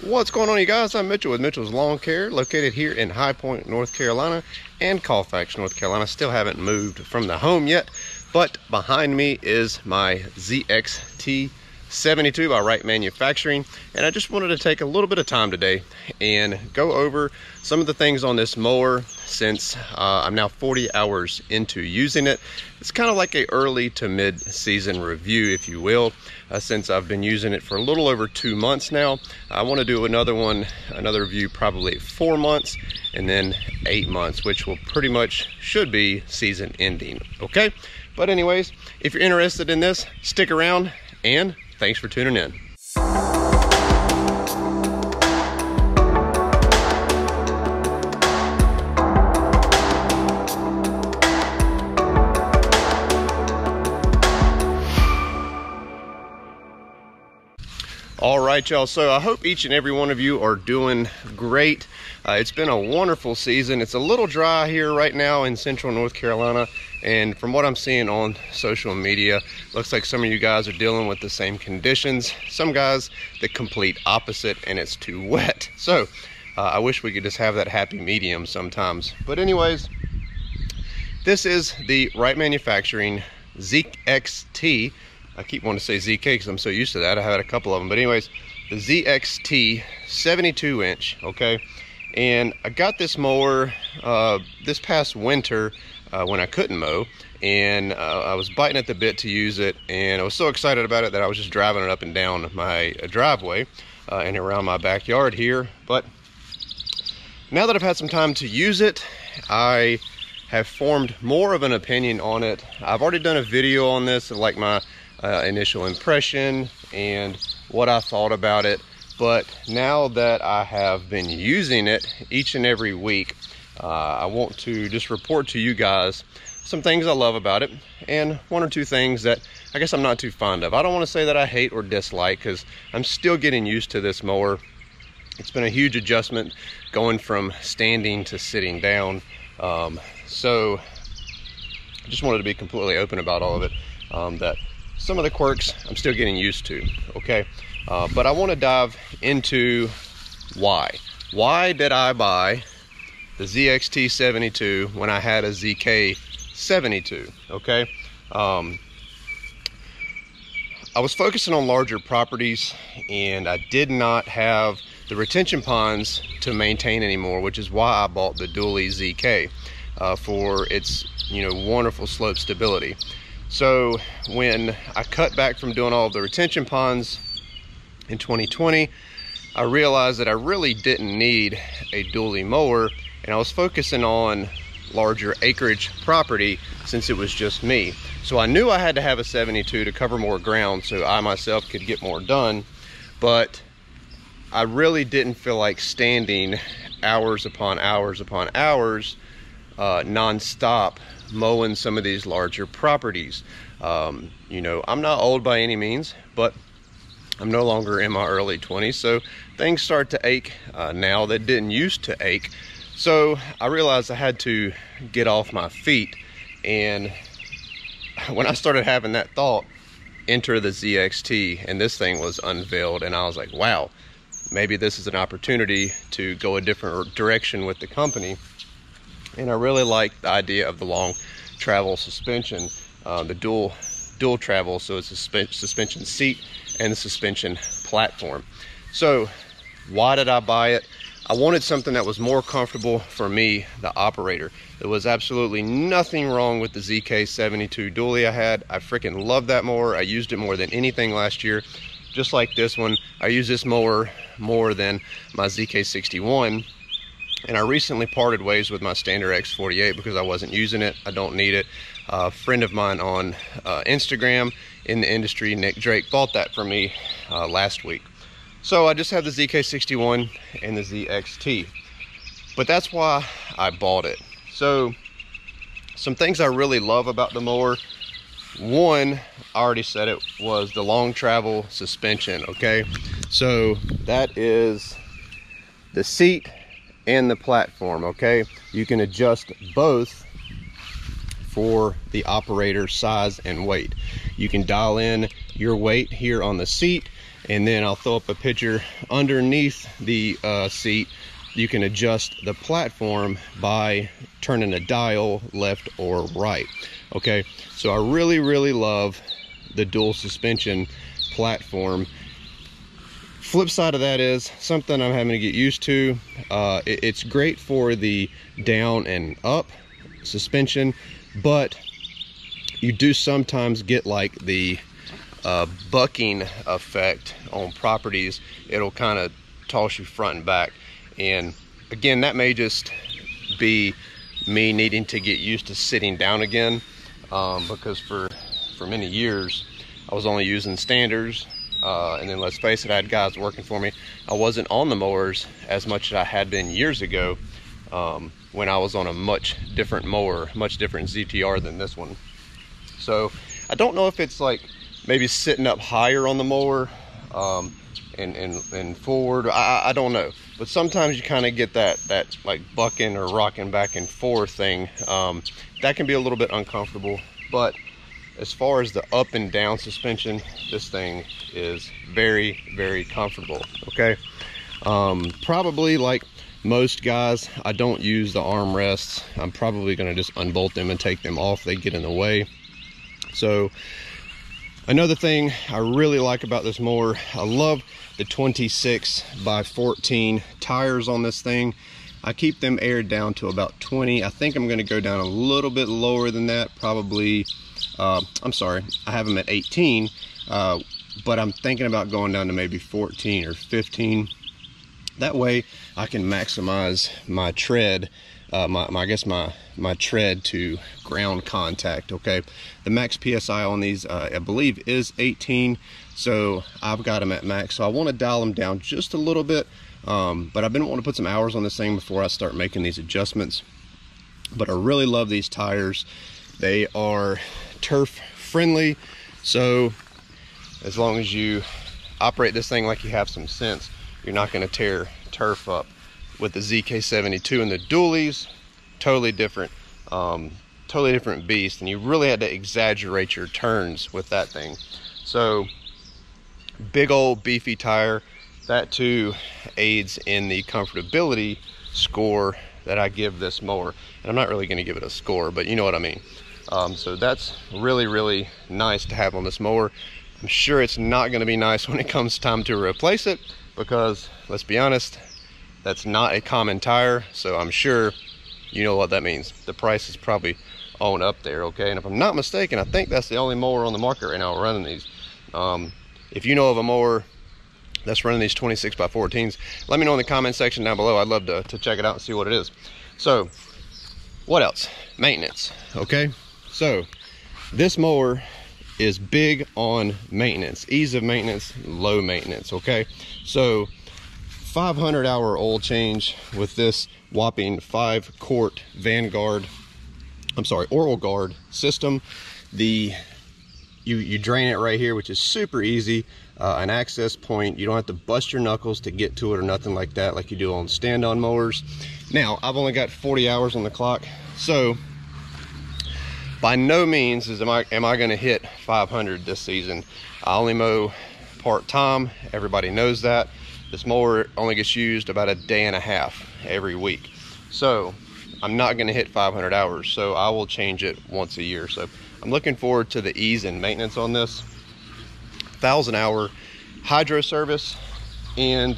What's going on, you guys? I'm Mitchell with Mitchell's Lawn Care, located here in High Point, North Carolina, and Colfax, North Carolina. Still haven't moved from the home yet, but behind me is my ZXT 72 by Wright Manufacturing, and I just wanted to take a little bit of time today and go over some of the things on this mower since I'm now 40 hours into using it. It's kind of like a early to mid-season review, if you will, since I've been using it for a little over 2 months now. I want to do another review probably 4 months and then 8 months, which will pretty much should be season ending, okay? But anyways, if you're interested in this, stick around, and thanks for tuning in. All right, y'all, so I hope each and every one of you are doing great. It's been a wonderful season. It's a little dry here right now in central North Carolina, and from what I'm seeing on social media, looks like some of you guys are dealing with the same conditions. Some guys the complete opposite, and it's too wet. So I wish we could just have that happy medium sometimes. But anyways, this is the Wright Manufacturing ZXT. I keep wanting to say ZK because I'm so used to that. I had a couple of them. But anyways, the ZXT 72 inch, okay? And I got this mower this past winter when I couldn't mow. And I was biting at the bit to use it. And I was so excited about it that I was just driving it up and down my driveway and around my backyard here. But now that I've had some time to use it, I have formed more of an opinion on it. I've already done a video on this, like my initial impression and what I thought about it, but now that I have been using it each and every week, I want to just report to you guys some things I love about it and one or two things that I guess I'm not too fond of. I don't want to say that I hate or dislike, because I'm still getting used to this mower. It's been a huge adjustment going from standing to sitting down, so I just wanted to be completely open about all of it, that some of the quirks I'm still getting used to, okay? But I want to dive into why. Why did I buy the ZXT 72 when I had a ZK 72, okay? I was focusing on larger properties, and I did not have the retention ponds to maintain anymore, which is why I bought the Dually ZK for its, wonderful slope stability. So when I cut back from doing all of the retention ponds in 2020, I realized that I really didn't need a dually mower, and I was focusing on larger acreage property since it was just me. So I knew I had to have a 72 to cover more ground so I myself could get more done, but I really didn't feel like standing hours upon hours upon hours non-stop mowing some of these larger properties. I'm not old by any means, but I'm no longer in my early 20s, so things start to ache now that didn't used to ache. So I realized I had to get off my feet, and when I started having that thought, enter the ZXT, and this thing was unveiled, and I was like, wow, maybe this is an opportunity to go a different direction with the company. And I really like the idea of the long travel suspension, the dual travel, so it's a suspension seat and the suspension platform. So why did I buy it? I wanted something that was more comfortable for me, the operator. There was absolutely nothing wrong with the ZK72 dually I had. I freaking love that mower. I used it more than anything last year. Just like this one, I use this mower more than my ZK61. And I recently parted ways with my Standard X48 because I wasn't using it. I don't need it. A friend of mine on Instagram in the industry, Nick Drake, bought that for me last week. So I just have the ZK61 and the ZXT. But that's why I bought it. So some things I really love about the mower. One, I already said it, was the long travel suspension, okay? So that is the seat and the platform, okay? You can adjust both for the operator size and weight. You can dial in your weight here on the seat, And then I'll throw up a picture underneath the seat. You can adjust the platform by turning a dial left or right. Okay, so I really love the dual suspension platform. Flip side of that is something I'm having to get used to. It's great for the down and up suspension, but you do sometimes get like the bucking effect on properties. It'll kind of toss you front and back, and again, that may just be me needing to get used to sitting down again, because for many years I was only using standards, and then let's face it, I had guys working for me. I wasn't on the mowers as much as I had been years ago, when I was on a much different mower, much different ZTR than this one. So I don't know if it's like maybe sitting up higher on the mower and forward. I don't know, but sometimes you kind of get that like bucking or rocking back and forth thing. That can be a little bit uncomfortable, but as far as the up and down suspension, this thing is very comfortable. Okay, probably like most guys, I don't use the armrests. I'm probably going to just unbolt them and take them off. They get in the way. So another thing I really like about this mower, I love the 26x14 tires on this thing. I keep them aired down to about 20. I think I'm going to go down a little bit lower than that, probably. I'm sorry, I have them at 18, but I'm thinking about going down to maybe 14 or 15. That way I can maximize my tread, I guess my tread to ground contact. Okay, the max PSI on these I believe is 18, so I've got them at max. So I want to dial them down just a little bit, but I've been wanting to put some hours on this thing before I start making these adjustments. But I really love these tires. They are turf friendly, so as long as you operate this thing like you have some sense, you're not going to tear turf up. With the ZK72 and the dualies, totally different beast, and you really had to exaggerate your turns with that thing. So big old beefy tire, that too aids in the comfortability score that I give this mower. And I'm not really going to give it a score, but you know what I mean. So that's really nice to have on this mower. I'm sure it's not going to be nice when it comes time to replace it, because let's be honest, that's not a common tire. So I'm sure you know what that means. The price is probably on up there. Okay, and if I'm not mistaken, I think that's the only mower on the market right now running these. If you know of a mower that's running these 26x14s, let me know in the comment section down below. I'd love to check it out and see what it is. So what else? Maintenance. Okay, so this mower is big on maintenance, ease of maintenance, low maintenance. Okay, so 500 hour oil change with this whopping 5-quart Oral Guard system. You drain it right here, which is super easy. An access point, you don't have to bust your knuckles to get to it or nothing like that, like you do on stand-on mowers. Now, I've only got 40 hours on the clock, so by no means am I going to hit 500 this season. I only mow part-time. Everybody knows that. This mower only gets used about a day and a half every week, so I'm not going to hit 500 hours. So I will change it once a year. So I'm looking forward to the ease and maintenance on this. 1,000-hour hydro service, and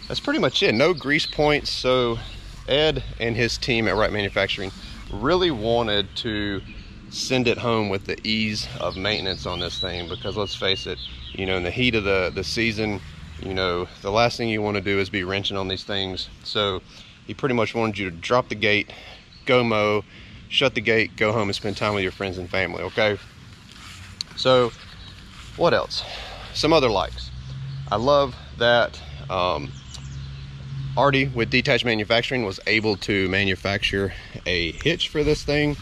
that's pretty much it. No grease points. So Ed and his team at Wright Manufacturing really wanted to send it home with the ease of maintenance on this thing, because let's face it, you know, in the heat of the season, you know, the last thing you want to do is be wrenching on these things. So he pretty much wanted you to drop the gate, go mow, shut the gate, go home and spend time with your friends and family. Okay, so what else? Some other likes. I love that Artie with Detached Manufacturing was able to manufacture a hitch for this thing.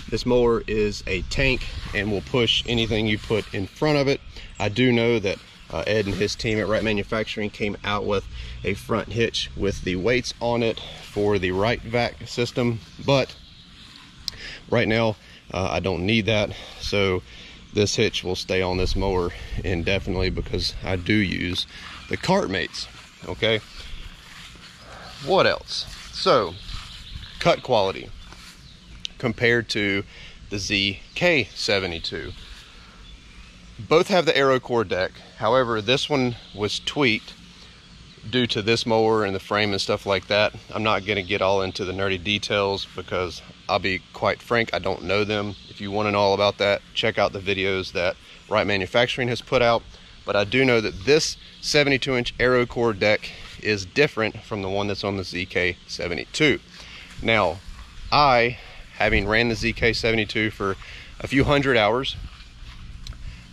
This mower is a tank and will push anything you put in front of it. I do know that Ed and his team at Wright Manufacturing came out with a front hitch with the weights on it for the Wright vac system, but right now I don't need that. So this hitch will stay on this mower indefinitely because I do use the cart mates. Okay, what else? So cut quality compared to the ZK72. Both have the Aero Core deck. However, this one was tweaked due to this mower and the frame and stuff like that. I'm not going to get all into the nerdy details because I'll be quite frank, I don't know them. If you want to know all about that, check out the videos that Wright Manufacturing has put out. But I do know that this 72-inch Aero Core deck is different from the one that's on the ZK72. Now, I, having ran the ZK72 for a few hundred hours,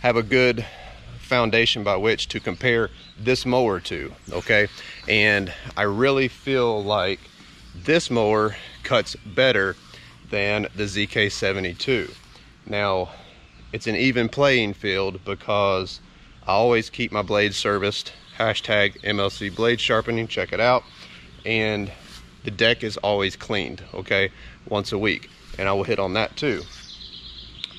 have a good foundation by which to compare this mower to, okay? And I really feel like this mower cuts better than the ZK72. Now, it's an even playing field because I always keep my blades serviced, hashtag MLC blade sharpening, check it out. And the deck is always cleaned, okay, once a week, and I will hit on that too.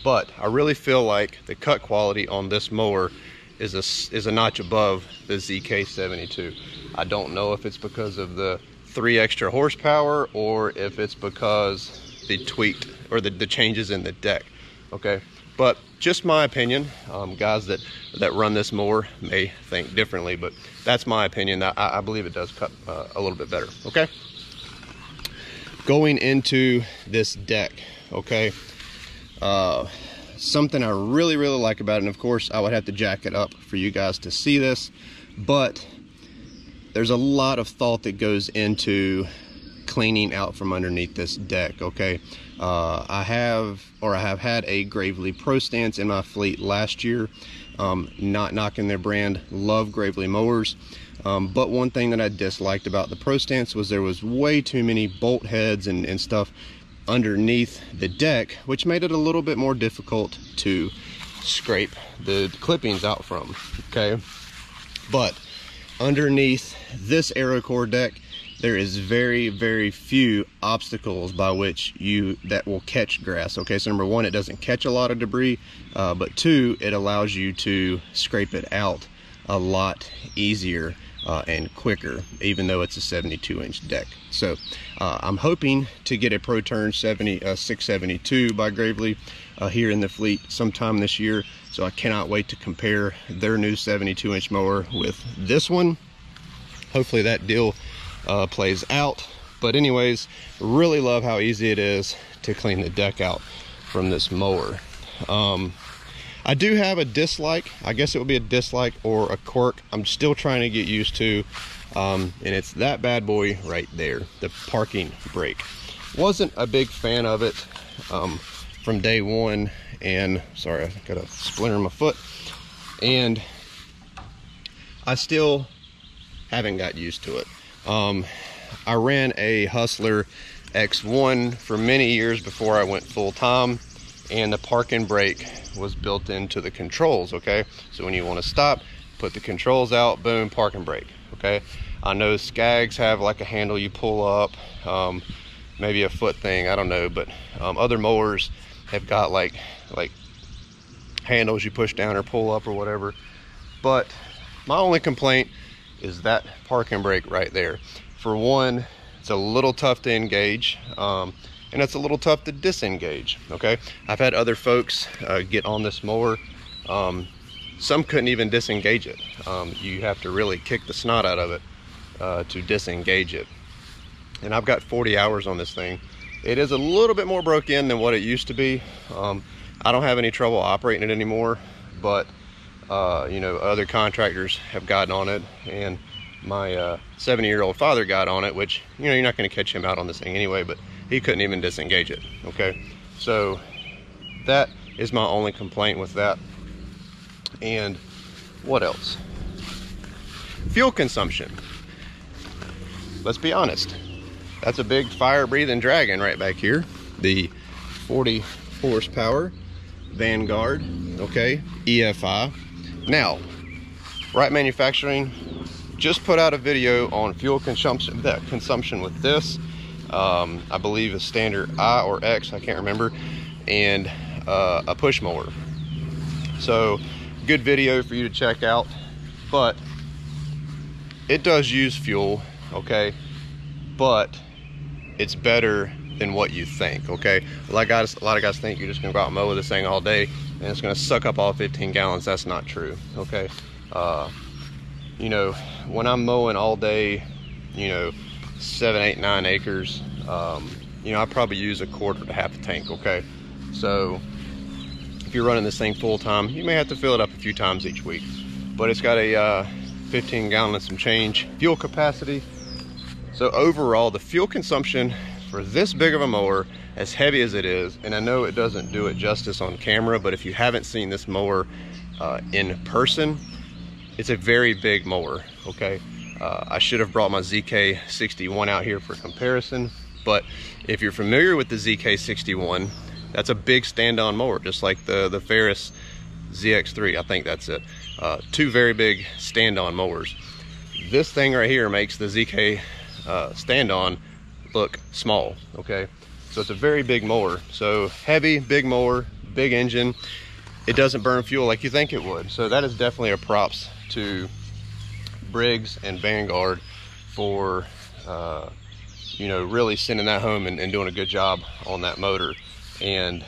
But I really feel like the cut quality on this mower is a notch above the ZK72. I don't know if it's because of the 3 extra horsepower or if it's because the tweaked or the changes in the deck, okay? But just my opinion. Guys that run this mower may think differently, but that's my opinion. I believe it does cut a little bit better, okay? Going into this deck, okay? Something I really like about it, and of course I would have to jack it up for you guys to see this, but there's a lot of thought that goes into cleaning out from underneath this deck, okay? I have had a Gravely Pro Stance in my fleet last year. Not knocking their brand, love Gravely mowers, but one thing that I disliked about the Pro Stance was there was way too many bolt heads and stuff underneath the deck, which made it a little bit more difficult to scrape the clippings out from, okay? But underneath this Aero Core deck, there is very few obstacles by which that will catch grass, okay? So number one, it doesn't catch a lot of debris, but two, it allows you to scrape it out a lot easier and quicker, even though it's a 72-inch deck. So I'm hoping to get a Pro Turn 672 by Gravely here in the fleet sometime this year. So I cannot wait to compare their new 72-inch mower with this one. Hopefully that deal plays out. But anyways, really love how easy it is to clean the deck out from this mower. I do have a dislike. I guess it would be a dislike or a quirk I'm still trying to get used to, and it's that bad boy right there, the parking brake. Wasn't a big fan of it from day one, and sorry, I got a splinter in my foot, and I still haven't got used to it. I ran a Hustler X1 for many years before I went full-time, and the parking brake was built into the controls, okay? So when you want to stop, put the controls out, boom, parking brake, okay? I know Skags have like a handle you pull up, maybe a foot thing, I don't know, but other mowers have got like handles you push down or pull up or whatever. But my only complaint is that parking brake right there. For one, it's a little tough to engage, and it's a little tough to disengage, okay? I've had other folks get on this mower. Some couldn't even disengage it. You have to really kick the snot out of it to disengage it. And I've got 40 hours on this thing. It is a little bit more broke in than what it used to be. I don't have any trouble operating it anymore, but you know, other contractors have gotten on it, and my 70-year-old father got on it, which, you know, you're not going to catch him out on this thing anyway, but he couldn't even disengage it, okay? So that is my only complaint with that. And what else? Fuel consumption. Let's be honest, that's a big fire-breathing dragon right back here, the 40 horsepower Vanguard, okay, EFI. Now, Wright Manufacturing just put out a video on fuel consumption with this. I believe a standard I or X, I can't remember, and a push mower. So good video for you to check out, but it does use fuel, okay, but it's better than what you think, okay? A lot of guys think you're just gonna go out and mow with this thing all day and it's gonna suck up all 15 gallons. That's not true, okay? You know, when I'm mowing all day, you know, 7, 8, 9 acres, you know, I probably use a quarter to half a tank, okay? So if you're running this thing full time, you may have to fill it up a few times each week, but it's got a 15 gallon and some change fuel capacity. So overall, the fuel consumption for this big of a mower, as heavy as it is, and I know it doesn't do it justice on camera, but if you haven't seen this mower in person, it's a very big mower, okay? I should have brought my ZK61 out here for comparison, but if you're familiar with the ZK61, that's a big stand-on mower, just like the Ferris ZX3, I think that's it. Two very big stand-on mowers. This thing right here makes the ZK stand-on look small, okay? So it's a very big mower. So heavy, big mower, big engine. It doesn't burn fuel like you think it would. So that is definitely a props to Briggs and Vanguard for you know, really sending that home and doing a good job on that motor. And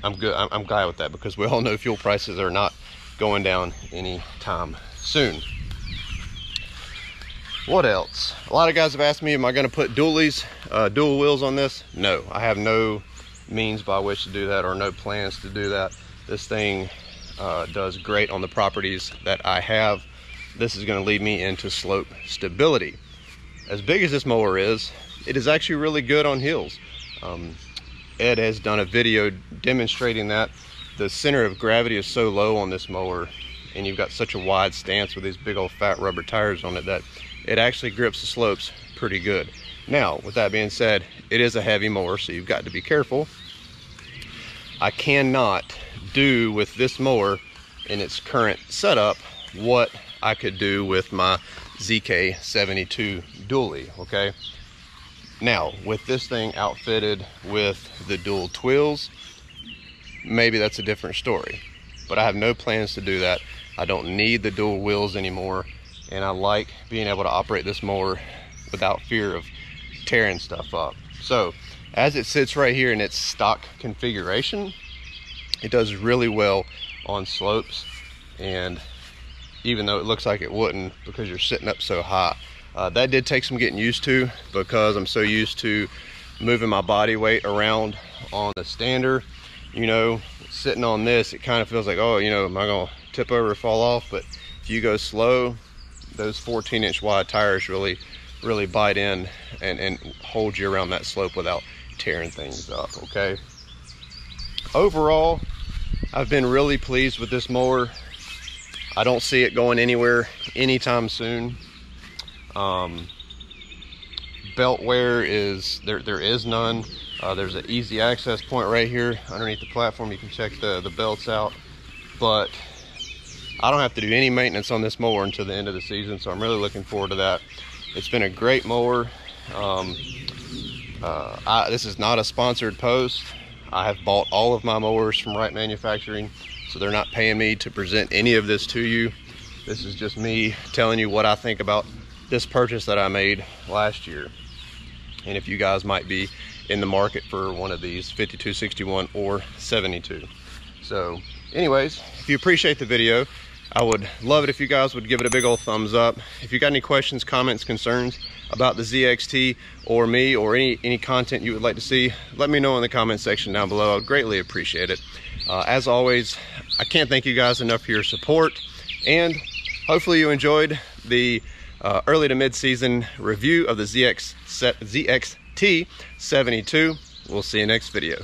I'm glad with that, because we all know fuel prices are not going down anytime soon. What else? A lot of guys have asked me, am I going to put dual wheels on this? No, I have no means by which to do that, or no plans to do that. This thing does great on the properties that I have. This is going to lead me into slope stability. As big as this mower is, it is actually really good on hills. Ed has done a video demonstrating that. The center of gravity is so low on this mower, and you've got such a wide stance with these big old fat rubber tires on it, that it actually grips the slopes pretty good. Now, with that being said, it is a heavy mower, so you've got to be careful. I cannot do with this mower in its current setup what I could do with my ZK72 dually, okay? Now, with this thing outfitted with the dual twills, maybe that's a different story, but I have no plans to do that. I don't need the dual wheels anymore, and I like being able to operate this mower without fear of tearing stuff up. So as it sits right here in its stock configuration, it does really well on slopes, and even though it looks like it wouldn't because you're sitting up so high, that did take some getting used to, because I'm so used to moving my body weight around on the stander. You know, sitting on this, it kind of feels like, oh, you know, am I gonna tip over or fall off? But if you go slow, those 14-inch wide tires really bite in and hold you around that slope without tearing things up, okay? Overall, I've been really pleased with this mower. I don't see it going anywhere anytime soon. Belt wear is, there is none. There's an easy access point right here underneath the platform. You can check the belts out, but I don't have to do any maintenance on this mower until the end of the season, so I'm really looking forward to that. It's been a great mower. This is not a sponsored post. I have bought all of my mowers from Wright Manufacturing, so they're not paying me to present any of this to you. This is just me telling you what I think about this purchase that I made last year, and if you guys might be in the market for one of these 5261 or 72. So anyways, if you appreciate the video, I would love it if you guys would give it a big old thumbs up. If you got any questions, comments, concerns about the ZXT or me, or any content you would like to see, let me know in the comment section down below. I would greatly appreciate it. As always, I can't thank you guys enough for your support, and hopefully you enjoyed the early to mid-season review of the ZXT 72. We'll see you next video.